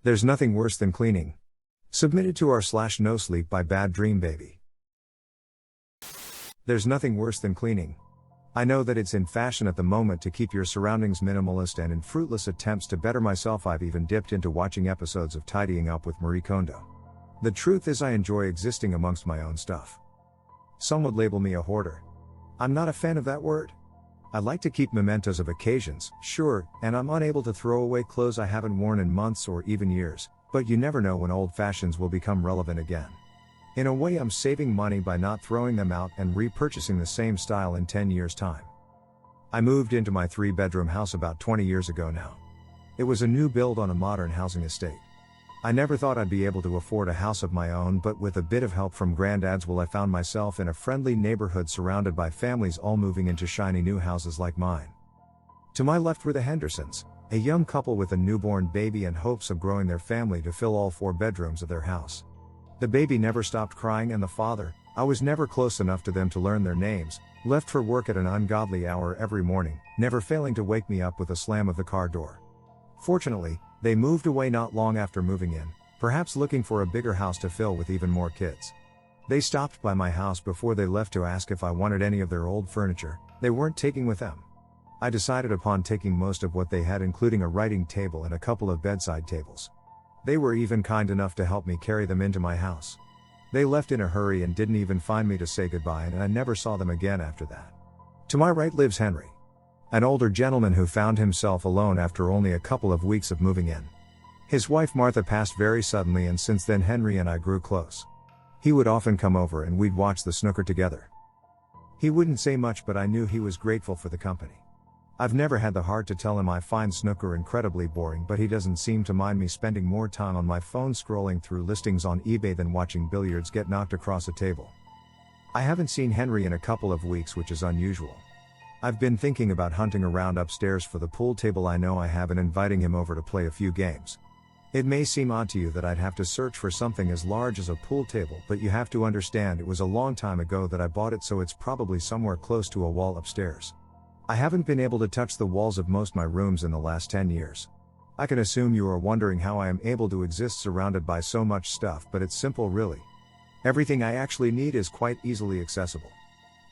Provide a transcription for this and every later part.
There's nothing worse than cleaning. Submitted to r/nosleep by Bad Dream Baby. There's nothing worse than cleaning. I know that it's in fashion at the moment to keep your surroundings minimalist, and in fruitless attempts to better myself I've even dipped into watching episodes of Tidying Up with Marie Kondo. The truth is I enjoy existing amongst my own stuff. Some would label me a hoarder. I'm not a fan of that word. I like to keep mementos of occasions, sure, and I'm unable to throw away clothes I haven't worn in months or even years, but you never know when old fashions will become relevant again. In a way, I'm saving money by not throwing them out and repurchasing the same style in 10 years' time. I moved into my 3-bedroom house about 20 years ago now. It was a new build on a modern housing estate. I never thought I'd be able to afford a house of my own, but with a bit of help from granddads, I found myself in a friendly neighborhood surrounded by families all moving into shiny new houses like mine. To my left were the Hendersons, a young couple with a newborn baby and hopes of growing their family to fill all 4 bedrooms of their house. The baby never stopped crying, and the father, I was never close enough to them to learn their names, left for work at an ungodly hour every morning, never failing to wake me up with a slam of the car door. Fortunately, they moved away not long after moving in, perhaps looking for a bigger house to fill with even more kids. They stopped by my house before they left to ask if I wanted any of their old furniture they weren't taking with them. I decided upon taking most of what they had, including a writing table and a couple of bedside tables. They were even kind enough to help me carry them into my house. They left in a hurry and didn't even find me to say goodbye, and I never saw them again after that. To my right lives Henry, an older gentleman who found himself alone after only a couple of weeks of moving in. His wife Martha passed very suddenly, and since then Henry and I grew close. He would often come over and we'd watch the snooker together. He wouldn't say much, but I knew he was grateful for the company. I've never had the heart to tell him I find snooker incredibly boring, but he doesn't seem to mind me spending more time on my phone scrolling through listings on eBay than watching billiards get knocked across a table. I haven't seen Henry in a couple of weeks, which is unusual. I've been thinking about hunting around upstairs for the pool table I know I have and inviting him over to play a few games. It may seem odd to you that I'd have to search for something as large as a pool table, but you have to understand it was a long time ago that I bought it, so it's probably somewhere close to a wall upstairs. I haven't been able to touch the walls of most my rooms in the last 10 years. I can assume you are wondering how I am able to exist surrounded by so much stuff, but it's simple really. Everything I actually need is quite easily accessible.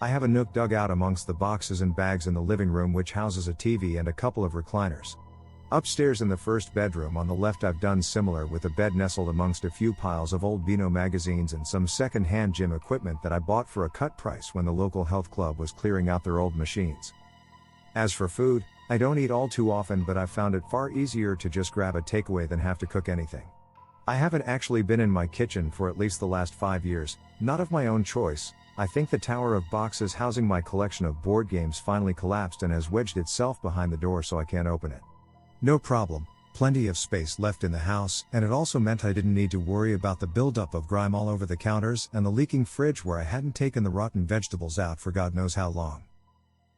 I have a nook dug out amongst the boxes and bags in the living room, which houses a TV and a couple of recliners. Upstairs in the 1st bedroom on the left I've done similar, with a bed nestled amongst a few piles of old Beano magazines and some second-hand gym equipment that I bought for a cut price when the local health club was clearing out their old machines. As for food, I don't eat all too often, but I've found it far easier to just grab a takeaway than have to cook anything. I haven't actually been in my kitchen for at least the last 5 years, not of my own choice. I think the tower of boxes housing my collection of board games finally collapsed and has wedged itself behind the door, so I can't open it. No problem, plenty of space left in the house, and it also meant I didn't need to worry about the buildup of grime all over the counters and the leaking fridge where I hadn't taken the rotten vegetables out for God knows how long.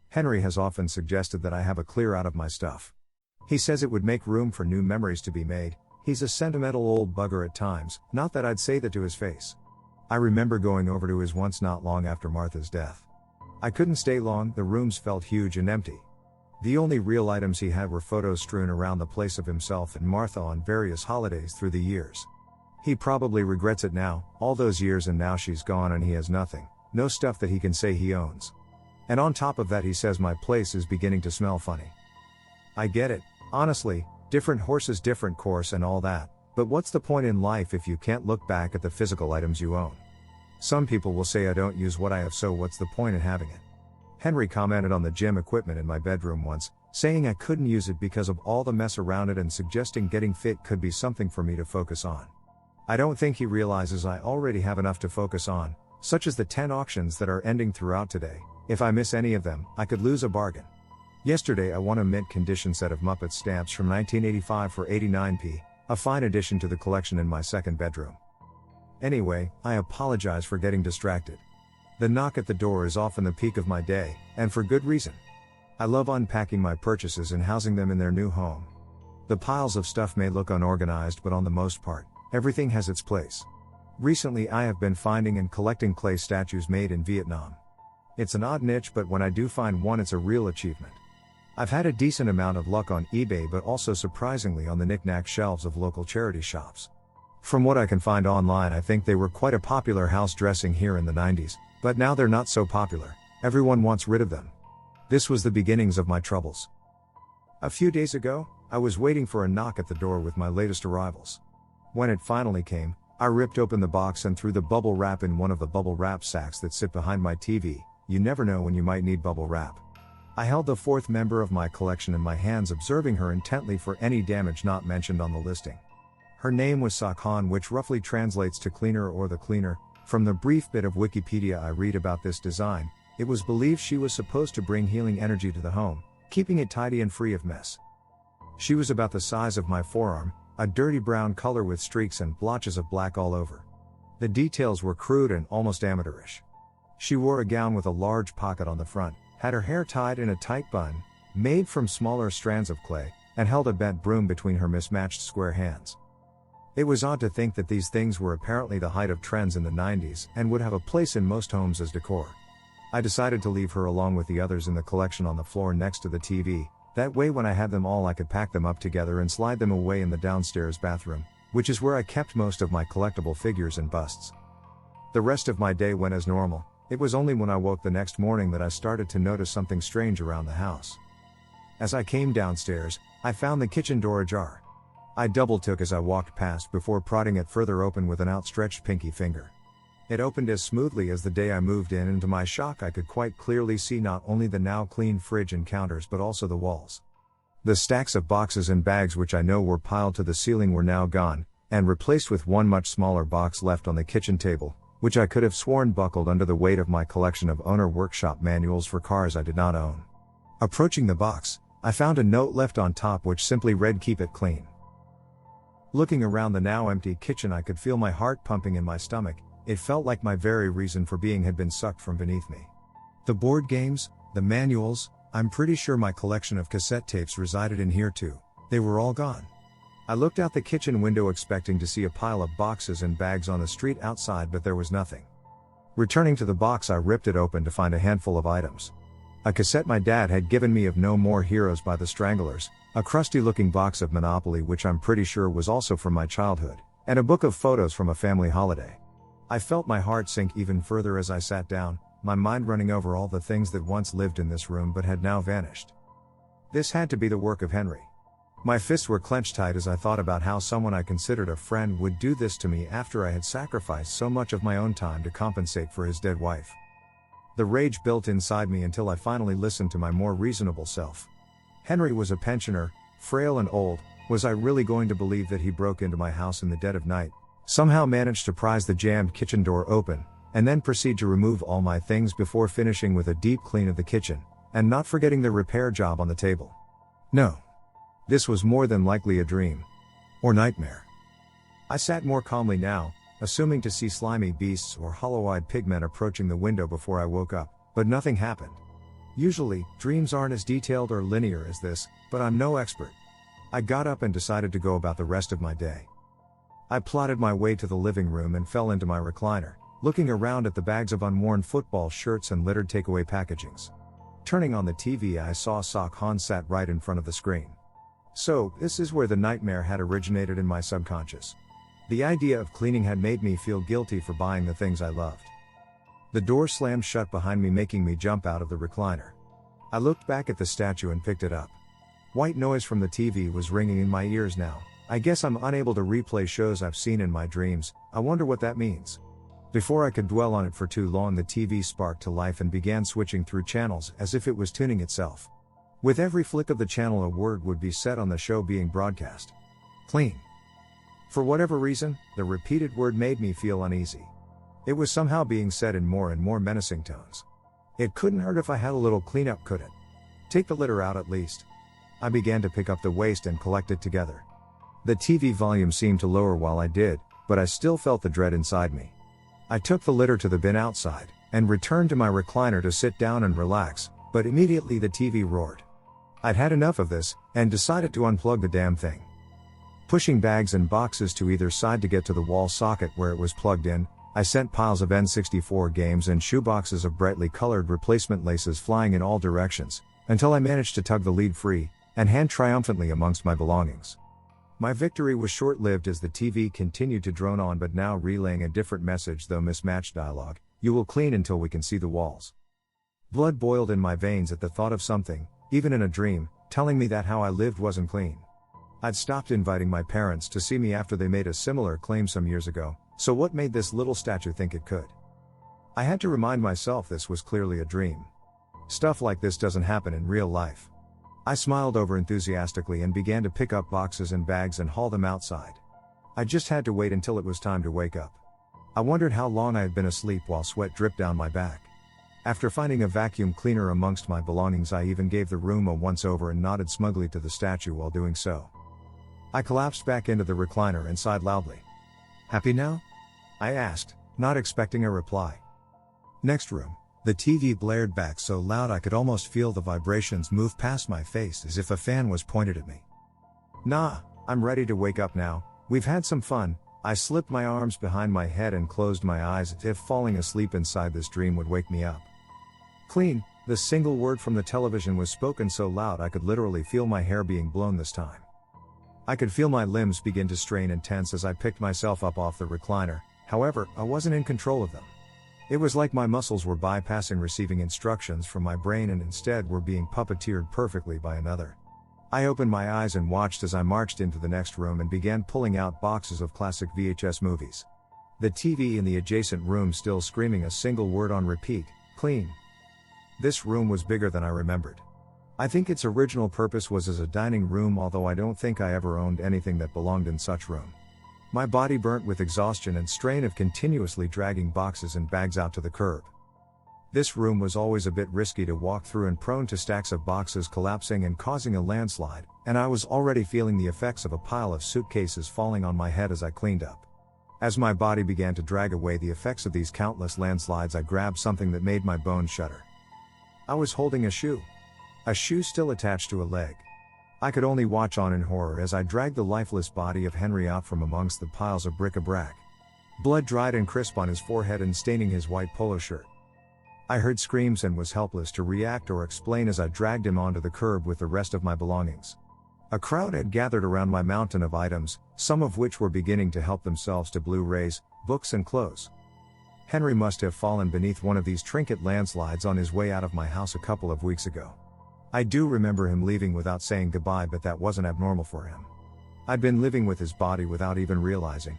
Henry has often suggested that I have a clear out of my stuff. He says it would make room for new memories to be made. He's a sentimental old bugger at times, not that I'd say that to his face. I remember going over to his once not long after Martha's death. I couldn't stay long, the rooms felt huge and empty. The only real items he had were photos strewn around the place of himself and Martha on various holidays through the years. He probably regrets it now, all those years, and now she's gone and he has nothing, no stuff that he can say he owns. And on top of that, he says my place is beginning to smell funny. I get it, honestly, different horses different course and all that, but what's the point in life if you can't look back at the physical items you own? Some people will say I don't use what I have, so what's the point in having it? Henry commented on the gym equipment in my bedroom once, saying I couldn't use it because of all the mess around it and suggesting getting fit could be something for me to focus on. I don't think he realizes I already have enough to focus on, such as the 10 auctions that are ending throughout today. If I miss any of them, I could lose a bargain. Yesterday I won a mint condition set of Muppet stamps from 1985 for 89p, a fine addition to the collection in my 2nd bedroom. Anyway, I apologize for getting distracted. The knock at the door is often the peak of my day, and for good reason. I love unpacking my purchases and housing them in their new home. The piles of stuff may look unorganized, but on the most part, everything has its place. Recently I have been finding and collecting clay statues made in Vietnam. It's an odd niche, but when I do find one, it's a real achievement. I've had a decent amount of luck on eBay, but also surprisingly on the knick-knack shelves of local charity shops. From what I can find online, I think they were quite a popular house dressing here in the 90s, but now they're not so popular. Everyone wants rid of them. This was the beginnings of my troubles. A few days ago, I was waiting for a knock at the door with my latest arrivals. When it finally came, I ripped open the box and threw the bubble wrap in one of the bubble wrap sacks that sit behind my TV. You never know when you might need bubble wrap. I held the fourth member of my collection in my hands, observing her intently for any damage not mentioned on the listing. Her name was Sakhan, which roughly translates to cleaner or the cleaner. From the brief bit of Wikipedia I read about this design, it was believed she was supposed to bring healing energy to the home, keeping it tidy and free of mess. She was about the size of my forearm, a dirty brown color with streaks and blotches of black all over. The details were crude and almost amateurish. She wore a gown with a large pocket on the front, had her hair tied in a tight bun, made from smaller strands of clay, and held a bent broom between her mismatched square hands. It was odd to think that these things were apparently the height of trends in the 90s and would have a place in most homes as decor. I decided to leave her along with the others in the collection on the floor next to the TV, that way when I had them all I could pack them up together and slide them away in the downstairs bathroom, which is where I kept most of my collectible figures and busts. The rest of my day went as normal. It was only when I woke the next morning that I started to notice something strange around the house. As I came downstairs, I found the kitchen door ajar. I double-took as I walked past before prodding it further open with an outstretched pinky finger. It opened as smoothly as the day I moved in, and to my shock I could quite clearly see not only the now clean fridge and counters but also the walls. The stacks of boxes and bags which I know were piled to the ceiling were now gone, and replaced with one much smaller box left on the kitchen table, which I could have sworn buckled under the weight of my collection of owner workshop manuals for cars I did not own. Approaching the box, I found a note left on top which simply read, "Keep it clean." Looking around the now empty kitchen, I could feel my heart pumping in my stomach. It felt like my very reason for being had been sucked from beneath me. The board games, the manuals, I'm pretty sure my collection of cassette tapes resided in here too. They were all gone. I looked out the kitchen window expecting to see a pile of boxes and bags on the street outside, but there was nothing. Returning to the box, I ripped it open to find a handful of items. A cassette my dad had given me of No More Heroes by the Stranglers, a crusty-looking box of Monopoly which I'm pretty sure was also from my childhood, and a book of photos from a family holiday. I felt my heart sink even further as I sat down, my mind running over all the things that once lived in this room but had now vanished. This had to be the work of Henry. My fists were clenched tight as I thought about how someone I considered a friend would do this to me after I had sacrificed so much of my own time to compensate for his dead wife. The rage built inside me until I finally listened to my more reasonable self. Henry was a pensioner, frail and old. Was I really going to believe that he broke into my house in the dead of night, somehow managed to prise the jammed kitchen door open, and then proceed to remove all my things before finishing with a deep clean of the kitchen, and not forgetting the repair job on the table? No. This was more than likely a dream. Or nightmare. I sat more calmly now, assuming to see slimy beasts or hollow-eyed pigmen approaching the window before I woke up, but nothing happened. Usually, dreams aren't as detailed or linear as this, but I'm no expert. I got up and decided to go about the rest of my day. I plodded my way to the living room and fell into my recliner, looking around at the bags of unworn football shirts and littered takeaway packagings. Turning on the TV, I saw Sakhan sat right in front of the screen. So, this is where the nightmare had originated in my subconscious. The idea of cleaning had made me feel guilty for buying the things I loved. The door slammed shut behind me, making me jump out of the recliner. I looked back at the statue and picked it up. White noise from the TV was ringing in my ears now. I guess I'm unable to replay shows I've seen in my dreams. I wonder what that means. Before I could dwell on it for too long, the TV sparked to life and began switching through channels as if it was tuning itself. With every flick of the channel, a word would be said on the show being broadcast. Clean. For whatever reason, the repeated word made me feel uneasy. It was somehow being said in more and more menacing tones. It couldn't hurt if I had a little cleanup, could it? Take the litter out at least. I began to pick up the waste and collect it together. The TV volume seemed to lower while I did, but I still felt the dread inside me. I took the litter to the bin outside, and returned to my recliner to sit down and relax, but immediately the TV roared. I'd had enough of this, and decided to unplug the damn thing. Pushing bags and boxes to either side to get to the wall socket where it was plugged in, I sent piles of N64 games and shoeboxes of brightly colored replacement laces flying in all directions, until I managed to tug the lead free, and hand triumphantly amongst my belongings. My victory was short-lived as the TV continued to drone on, but now relaying a different message, though mismatched dialogue: "You will clean until we can see the walls." Blood boiled in my veins at the thought of something, even in a dream, telling me that how I lived wasn't clean. I'd stopped inviting my parents to see me after they made a similar claim some years ago, so what made this little statue think it could? I had to remind myself this was clearly a dream. Stuff like this doesn't happen in real life. I smiled over enthusiastically and began to pick up boxes and bags and haul them outside. I just had to wait until it was time to wake up. I wondered how long I had been asleep while sweat dripped down my back. After finding a vacuum cleaner amongst my belongings, I even gave the room a once-over and nodded smugly to the statue while doing so. I collapsed back into the recliner and sighed loudly. "Happy now?" I asked, not expecting a reply. Next room. The TV blared back so loud I could almost feel the vibrations move past my face as if a fan was pointed at me. "Nah, I'm ready to wake up now, we've had some fun." I slipped my arms behind my head and closed my eyes as if falling asleep inside this dream would wake me up. "Clean," the single word from the television was spoken so loud I could literally feel my hair being blown this time. I could feel my limbs begin to strain and tense as I picked myself up off the recliner, however, I wasn't in control of them. It was like my muscles were bypassing receiving instructions from my brain and instead were being puppeteered perfectly by another. I opened my eyes and watched as I marched into the next room and began pulling out boxes of classic VHS movies. The TV in the adjacent room still screaming a single word on repeat: "Clean." This room was bigger than I remembered. I think its original purpose was as a dining room, although I don't think I ever owned anything that belonged in such room. My body burnt with exhaustion and strain of continuously dragging boxes and bags out to the curb. This room was always a bit risky to walk through and prone to stacks of boxes collapsing and causing a landslide, and I was already feeling the effects of a pile of suitcases falling on my head as I cleaned up. As my body began to drag away the effects of these countless landslides, I grabbed something that made my bones shudder. I was holding a shoe. A shoe still attached to a leg. I could only watch on in horror as I dragged the lifeless body of Henry out from amongst the piles of bric-a-brac. Blood dried and crisp on his forehead and staining his white polo shirt. I heard screams and was helpless to react or explain as I dragged him onto the curb with the rest of my belongings. A crowd had gathered around my mountain of items, some of which were beginning to help themselves to Blu-rays, books and clothes. Henry must have fallen beneath one of these trinket landslides on his way out of my house a couple of weeks ago. I do remember him leaving without saying goodbye, but that wasn't abnormal for him. I'd been living with his body without even realizing.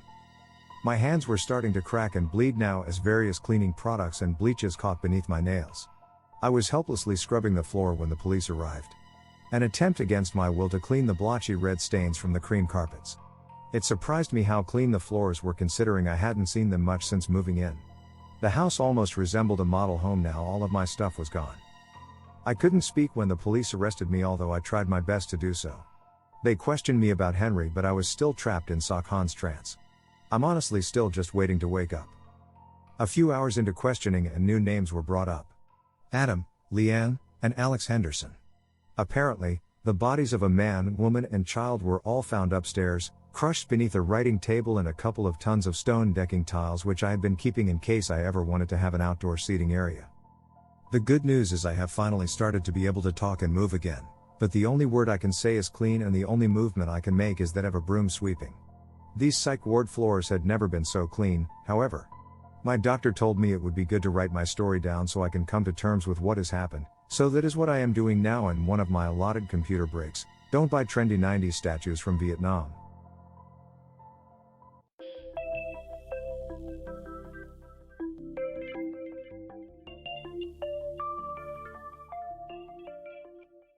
My hands were starting to crack and bleed now as various cleaning products and bleaches caught beneath my nails. I was helplessly scrubbing the floor when the police arrived. An attempt against my will to clean the blotchy red stains from the cream carpets. It surprised me how clean the floors were, considering I hadn't seen them much since moving in. The house almost resembled a model home now. All of my stuff was gone. I couldn't speak when the police arrested me, although I tried my best to do so. They questioned me about Henry, but I was still trapped in Sokhan's trance. I'm honestly still just waiting to wake up. A few hours into questioning and new names were brought up. Adam, Leanne, and Alex Henderson. Apparently, the bodies of a man, woman and child were all found upstairs, crushed beneath a writing table and a couple of tons of stone decking tiles, which I had been keeping in case I ever wanted to have an outdoor seating area. The good news is I have finally started to be able to talk and move again, but the only word I can say is clean, and the only movement I can make is that of a broom sweeping. These psych ward floors had never been so clean, however. My doctor told me it would be good to write my story down so I can come to terms with what has happened, so that is what I am doing now. In one of my allotted computer breaks, don't buy trendy 90s statues from Vietnam.